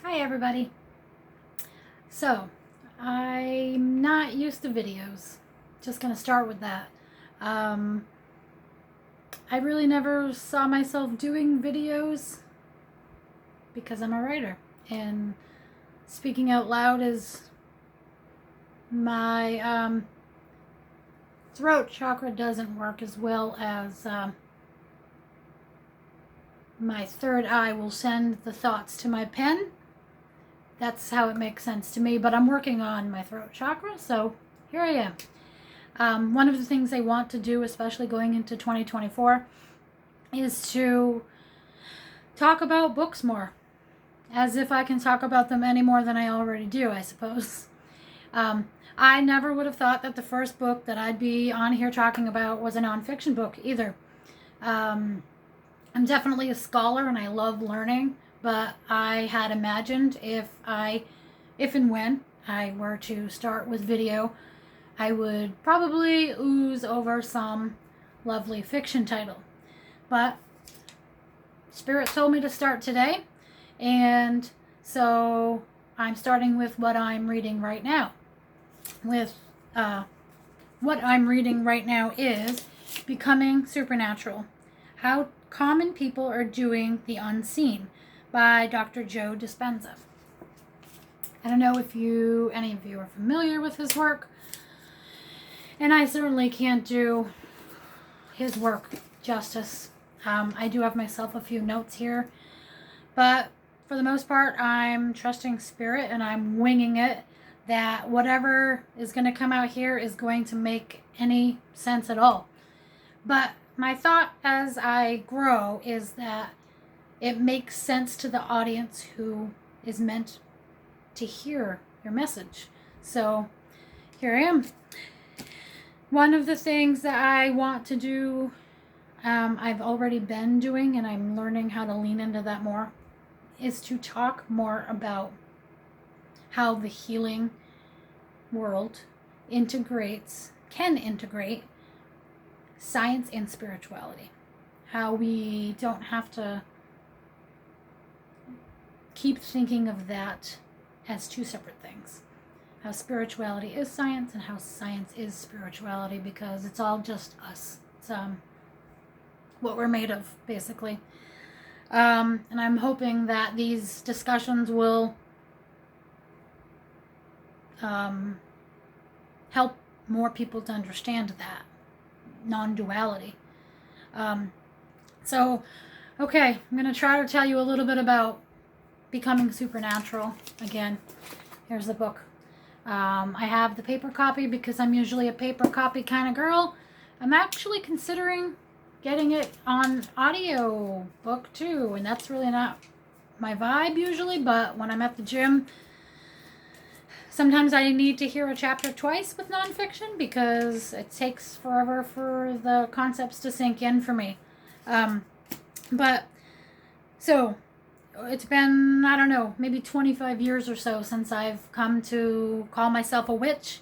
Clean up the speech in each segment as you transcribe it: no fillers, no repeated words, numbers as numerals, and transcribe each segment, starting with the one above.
Hi everybody. So, I'm not used to videos. Just gonna start with that. Um, I really never saw myself doing videos because I'm a writer. And speaking out loud is my throat chakra doesn't work as well as my third eye will send the thoughts to my pen. That's how it makes sense to me, but I'm working on my throat chakra, so here I am. One of the things I want to do, especially going into 2024, is to talk about books more, as if I can talk about them any more than I already do, I suppose. I never would have thought that the first book that I'd be on here talking about was a nonfiction book either. I'm definitely a scholar and I love learning, but I had imagined if and when I were to start with video, I would probably ooze over some lovely fiction title. But Spirit told me to start today, and so I'm starting with what I'm reading right now. What I'm reading right now is Becoming Supernatural: How Common People Are Doing the Unseen by Dr. Joe Dispenza. I don't know if any of you are familiar with his work, and I certainly can't do his work justice. I do have myself a few notes here, but for the most part, I'm trusting Spirit and I'm winging it that whatever is going to come out here is going to make any sense at all. But my thought as I grow is that it makes sense to the audience who is meant to hear your message. So here I am. One of the things that I want to do, I've already been doing, and I'm learning how to lean into that more, is to talk more about how the healing world can integrate science and spirituality. How we don't have to keep thinking of that as two separate things. How spirituality is science and how science is spirituality, because it's all just us. It's what we're made of, basically. And I'm hoping that these discussions will help more people to understand that non-duality. Okay, I'm going to try to tell you a little bit about Becoming Supernatural. Again, here's the book. I have the paper copy because I'm usually a paper copy kind of girl. I'm actually considering getting it on audio book too, and that's really not my vibe usually, but when I'm at the gym, sometimes I need to hear a chapter twice with nonfiction because it takes forever for the concepts to sink in for me. So it's been, I don't know, maybe 25 years or so since I've come to call myself a witch,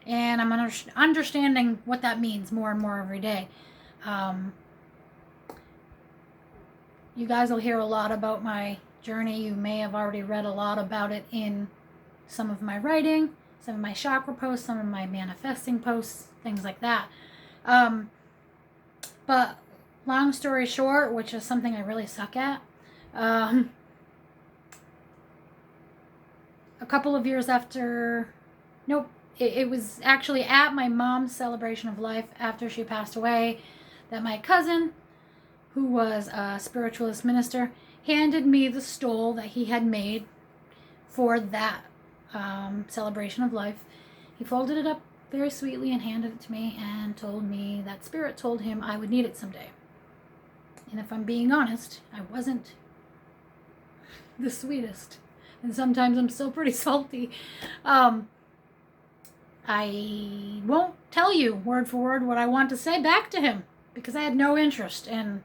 and I'm understanding what that means more and more every day. You guys will hear a lot about my journey. You may have already read a lot about it in some of my writing, some of my chakra posts, some of my manifesting posts, things like that. But long story short, which is something I really suck at, a couple of years after, it was actually at my mom's celebration of life after she passed away, that my cousin, who was a spiritualist minister, handed me the stole that he had made for that celebration of life. He folded it up very sweetly and handed it to me and told me that Spirit told him I would need it someday. And if I'm being honest, I wasn't the sweetest. And sometimes I'm still pretty salty. I won't tell you word for word what I want to say back to him because I had no interest in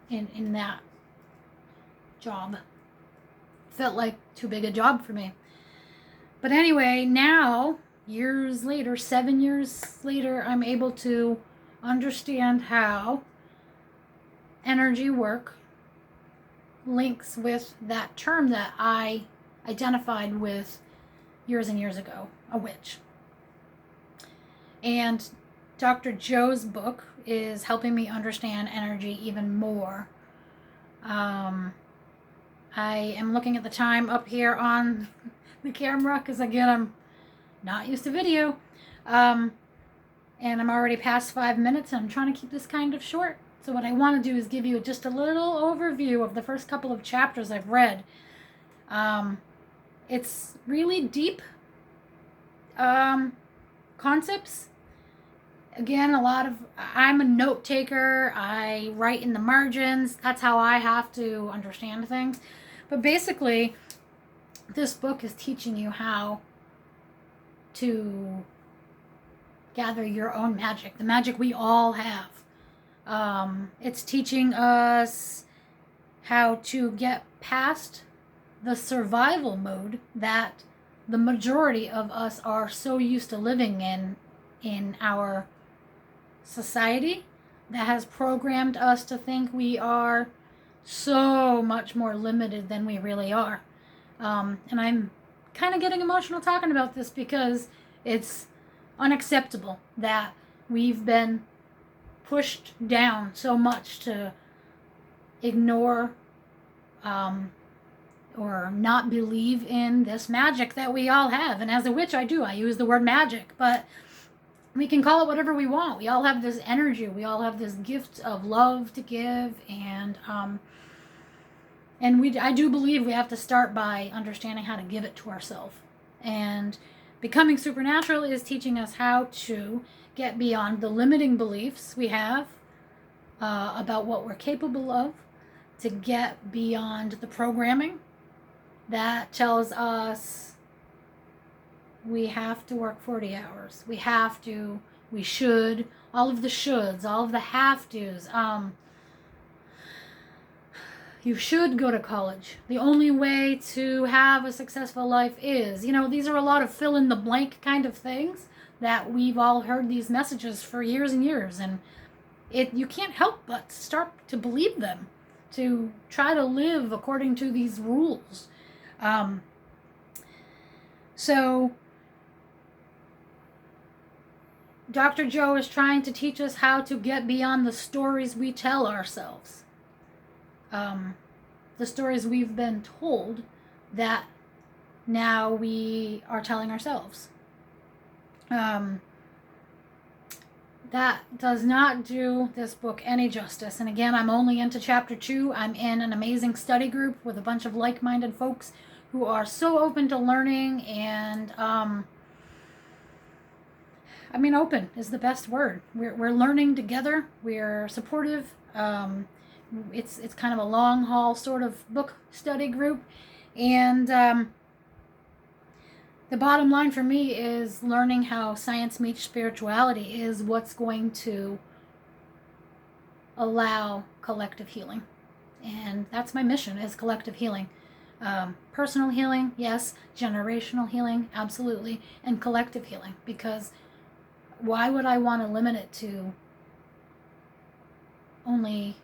that job. Felt like too big a job for me. But anyway, now, years later, 7 years later, I'm able to understand how energy work links with that term that I identified with years and years ago, a witch. And Dr. Joe's book is helping me understand energy even more. I am looking at the time up here on the camera because, again, I'm not used to video. And I'm already past 5 minutes, and I'm trying to keep this kind of short. So what I want to do is give you just a little overview of the first couple of chapters I've read. It's really deep concepts. Again, I'm a note taker. I write in the margins. That's how I have to understand things. But basically, this book is teaching you how to gather your own magic, the magic we all have. It's teaching us how to get past the survival mode that the majority of us are so used to living in our society, that has programmed us to think we are so much more limited than we really are. And I'm kind of getting emotional talking about this because it's unacceptable that we've been pushed down so much to ignore or not believe in this magic that we all have. And as a witch, I use the word magic, but we can call it whatever we want. We all have this energy. We all have this gift of love to give, and I do believe we have to start by understanding how to give it to ourselves. And becoming supernatural is teaching us how to get beyond the limiting beliefs we have about what we're capable of, to get beyond the programming that tells us we have to work 40 hours. We should, all of the shoulds, all of the have-tos. You should go to college. The only way to have a successful life is, these are a lot of fill in the blank kind of things that we've all heard these messages for years and years. And you can't help but start to believe them, to try to live according to these rules. So Dr. Joe is trying to teach us how to get beyond the stories we tell ourselves. The stories we've been told that now we are telling ourselves. That does not do this book any justice. And again, I'm only into chapter 2. I'm in an amazing study group with a bunch of like-minded folks who are so open to learning, and open is the best word. We're learning together. We're supportive. It's kind of a long haul sort of book study group, and the bottom line for me is learning how science meets spirituality is what's going to allow collective healing. And that's my mission, is collective healing. Personal healing, yes. Generational healing, absolutely. And collective healing, because why would I want to limit it to only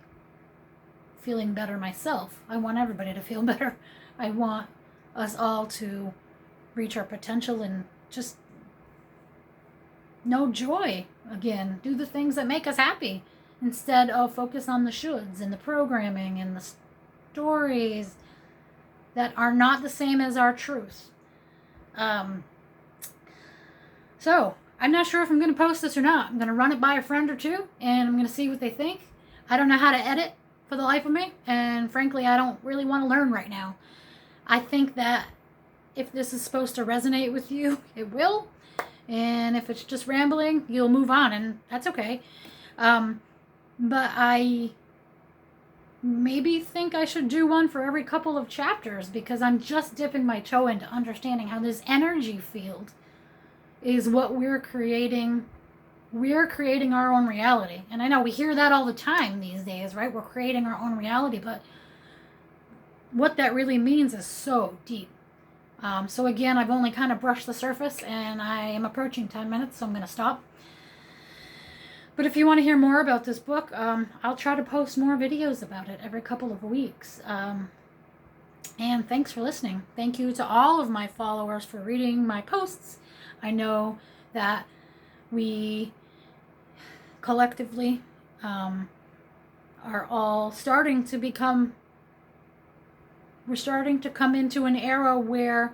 feeling better myself? I want everybody to feel better. I want us all to reach our potential and just know joy again. Do the things that make us happy instead of focus on the shoulds and the programming and the stories that are not the same as our truth. So I'm not sure if I'm going to post this or not. I'm going to run it by a friend or two, and I'm going to see what they think. I don't know how to edit for the life of me, and frankly, I don't really want to learn right now. I think that if this is supposed to resonate with you, it will. And if it's just rambling, you'll move on, and that's okay. But I maybe think I should do one for every couple of chapters, because I'm just dipping my toe into understanding how this energy field is what we're creating. We're creating our own reality. And I know we hear that all the time these days, right? We're creating our own reality, but what that really means is so deep. So again, I've only kind of brushed the surface, and I am approaching 10 minutes, so I'm going to stop. But if you want to hear more about this book, I'll try to post more videos about it every couple of weeks. And thanks for listening. Thank you to all of my followers for reading my posts. I know that we collectively are all we're starting to come into an era where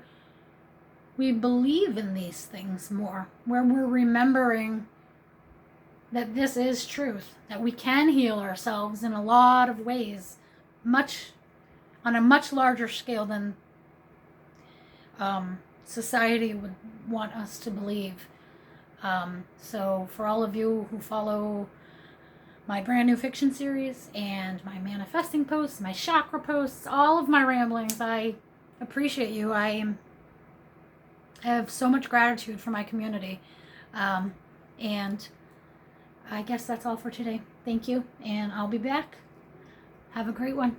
we believe in these things more, where we're remembering that this is truth, that we can heal ourselves in a lot of ways, on a much larger scale than society would want us to believe. So for all of you who follow my brand new fiction series and my manifesting posts, my chakra posts, all of my ramblings, I appreciate you. I have so much gratitude for my community. And I guess that's all for today. Thank you, and I'll be back. Have a great one.